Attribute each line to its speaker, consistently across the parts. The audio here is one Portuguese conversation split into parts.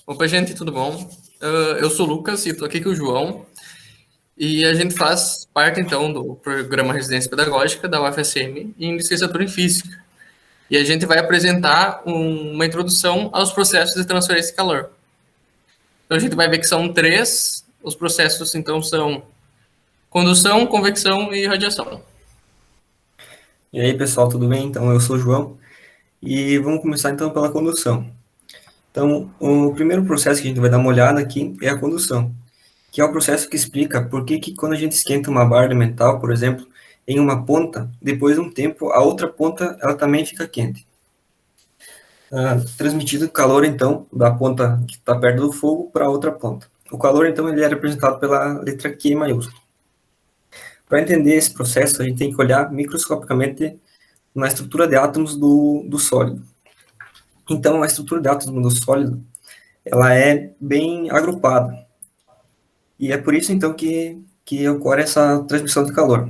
Speaker 1: Opa, gente, tudo bom? Eu sou o Lucas e estou aqui com o João. E a gente faz parte, então, do programa Residência Pedagógica da UFSM em licenciatura em Física. E a gente vai apresentar uma introdução aos processos de transferência de calor. Então, a gente vai ver que são três. Os processos, então, são condução, convecção e radiação.
Speaker 2: E aí, pessoal, tudo bem? Então, eu sou o João e vamos começar então pela condução. Então, o primeiro processo que a gente vai dar uma olhada aqui é a condução, que é o processo que explica por que quando a gente esquenta uma barra de metal, por exemplo, em uma ponta, depois de um tempo, a outra ponta ela também fica quente. Transmitido calor, então, da ponta que está perto do fogo para a outra ponta. O calor, então, ele é representado pela letra Q maiúscula. Para entender esse processo, a gente tem que olhar microscopicamente na estrutura de átomos do sólido. Então, a estrutura de átomos do sólido, ela é bem agrupada. E é por isso, então, que ocorre essa transmissão de calor.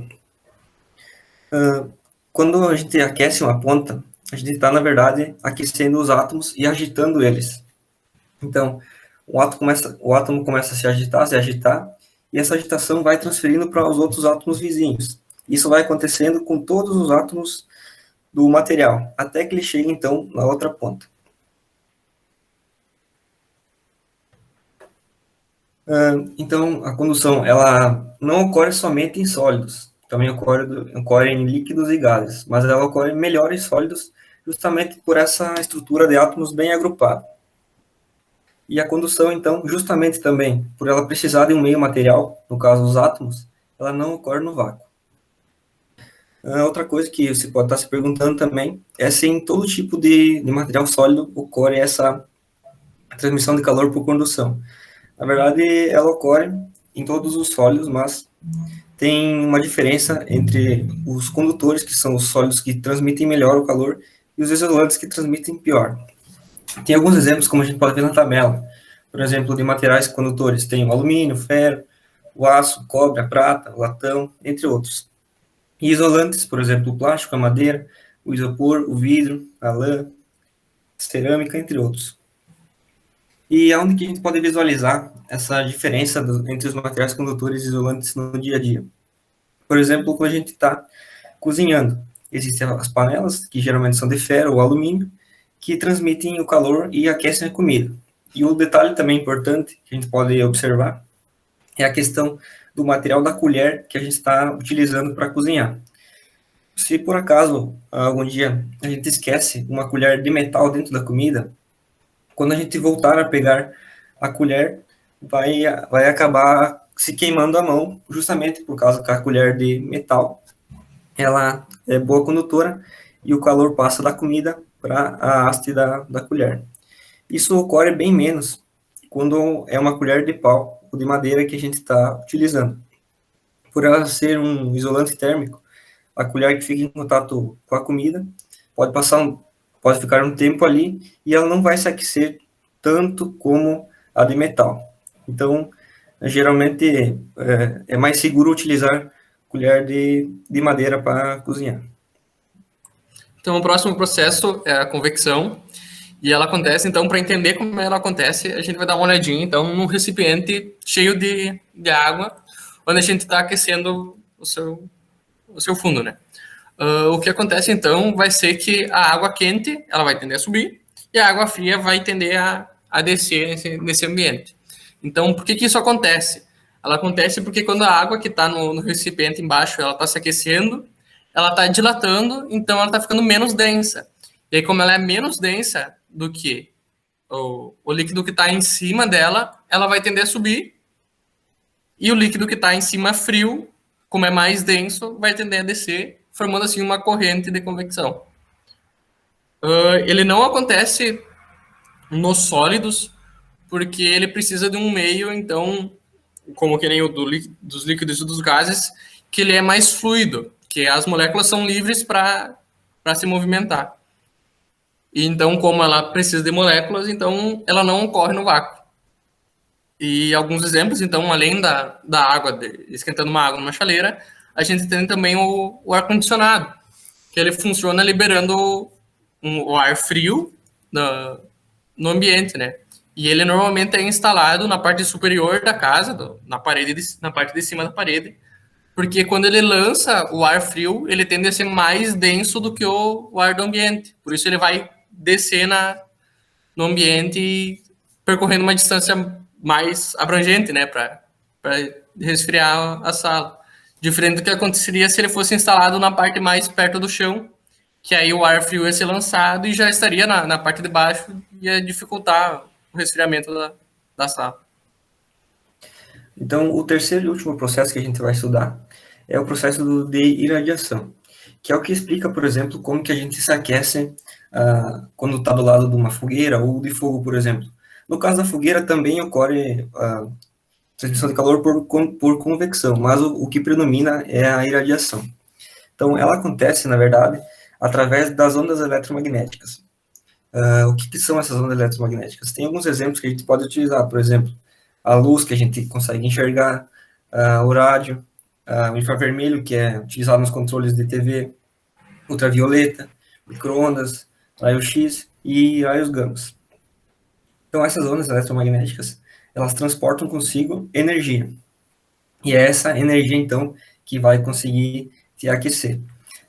Speaker 2: Quando a gente aquece uma ponta, a gente está, na verdade, aquecendo os átomos e agitando eles. Então, o átomo começa a se agitar, e essa agitação vai transferindo para os outros átomos vizinhos. Isso vai acontecendo com todos os átomos do material, até que ele chegue, então, na outra ponta. Então, a condução, ela não ocorre somente em sólidos, também ocorre em líquidos e gases, mas ela ocorre melhor em sólidos, justamente por essa estrutura de átomos bem agrupada. E a condução, então, justamente também, por ela precisar de um meio material, no caso os átomos, ela não ocorre no vácuo. Outra coisa que você pode estar se perguntando também é se em todo tipo de material sólido ocorre essa transmissão de calor por condução. Na verdade, ela ocorre em todos os sólidos, mas tem uma diferença entre os condutores, que são os sólidos que transmitem melhor o calor, e os isolantes que transmitem pior. Tem alguns exemplos, como a gente pode ver na tabela. Por exemplo, de materiais condutores, tem o alumínio, o ferro, o aço, o cobre, a prata, o latão, entre outros. E isolantes, por exemplo, o plástico, a madeira, o isopor, o vidro, a lã, a cerâmica, entre outros. E é onde que a gente pode visualizar essa diferença entre os materiais condutores e isolantes no dia a dia. Por exemplo, quando a gente está cozinhando, existem as panelas, que geralmente são de ferro ou alumínio, que transmitem o calor e aquecem a comida. E um detalhe também importante que a gente pode observar é a questão do material da colher que a gente está utilizando para cozinhar. Se por acaso algum dia a gente esquece uma colher de metal dentro da comida, quando a gente voltar a pegar a colher, vai acabar se queimando a mão, justamente por causa que a colher de metal, ela é boa condutora e o calor passa da comida para a haste da colher. Isso ocorre bem menos quando é uma colher de pau ou de madeira que a gente está utilizando. Por ela ser um isolante térmico, a colher que fica em contato com a comida pode ficar um tempo ali e ela não vai se aquecer tanto como a de metal. Então, geralmente é mais seguro utilizar colher de madeira para cozinhar.
Speaker 1: Então, o próximo processo é a convecção. E ela acontece, então, para entender como ela acontece, a gente vai dar uma olhadinha, então, num recipiente cheio de água, onde a gente está aquecendo o seu fundo, né? O que acontece, então, vai ser que a água quente, ela vai tender a subir, e a água fria vai tender a descer nesse ambiente. Então, por que isso acontece? Ela acontece porque quando a água que está no recipiente embaixo, ela está se aquecendo, ela está dilatando, então ela está ficando menos densa. E aí, como ela é menos densa do que o líquido que está em cima dela, ela vai tender a subir, e o líquido que está em cima frio, como é mais denso, vai tender a descer, formando assim uma corrente de convecção. Ele não acontece nos sólidos, porque ele precisa de um meio, então, como que nem o dos líquidos e dos gases, que ele é mais fluido, que as moléculas são livres para se movimentar. E então, como ela precisa de moléculas, então ela não ocorre no vácuo. E alguns exemplos, então, além da água, esquentando uma água numa chaleira, a gente tem também o ar-condicionado, que ele funciona liberando o ar frio no ambiente, né? E ele normalmente é instalado na parte superior da casa, na parede, na parte de cima da parede, porque quando ele lança o ar frio, ele tende a ser mais denso do que o ar do ambiente. Por isso ele vai descer no ambiente percorrendo uma distância mais abrangente, né, para resfriar a sala. Diferente do que aconteceria se ele fosse instalado na parte mais perto do chão, que aí o ar frio ia ser lançado e já estaria na parte de baixo e ia dificultar o resfriamento da sala.
Speaker 2: Então, o terceiro e último processo que a gente vai estudar é o processo de irradiação, que é o que explica, por exemplo, como que a gente se aquece quando está do lado de uma fogueira ou de fogo, por exemplo. No caso da fogueira, também ocorre a transmissão de calor por convecção, mas o que predomina é a irradiação. Então, ela acontece, na verdade, através das ondas eletromagnéticas. O que são essas ondas eletromagnéticas? Tem alguns exemplos que a gente pode utilizar, por exemplo, a luz que a gente consegue enxergar, o rádio, o infravermelho, que é utilizado nos controles de TV, ultravioleta, micro-ondas, raio-x e raios gamas. Então, essas ondas eletromagnéticas, elas transportam consigo energia. E é essa energia, então, que vai conseguir te aquecer.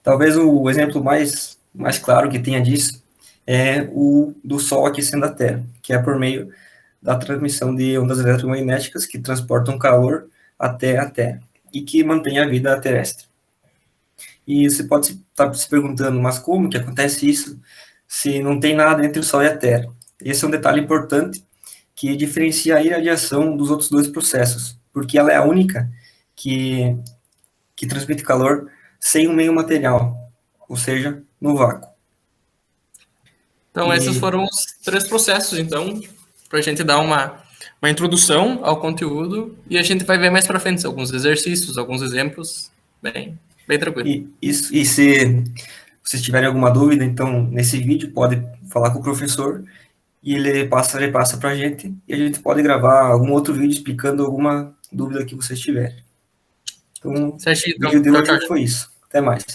Speaker 2: Talvez o exemplo mais claro que tenha disso é o do Sol aquecendo a Terra, que é por meio da transmissão de ondas eletromagnéticas que transportam calor até a Terra e que mantém a vida terrestre. E você pode estar se perguntando, mas como que acontece isso se não tem nada entre o Sol e a Terra? Esse é um detalhe importante que diferencia a irradiação dos outros dois processos, porque ela é a única que transmite calor sem um meio material, ou seja, no vácuo.
Speaker 1: Então, esses foram os 3 processos, então, para a gente dar uma introdução ao conteúdo e a gente vai ver mais para frente alguns exercícios, alguns exemplos, bem tranquilo.
Speaker 2: E se vocês tiverem alguma dúvida, então, nesse vídeo, pode falar com o professor e ele passa para a gente e a gente pode gravar algum outro vídeo explicando alguma dúvida que vocês tiverem. Então, o vídeo de hoje foi isso. Até mais.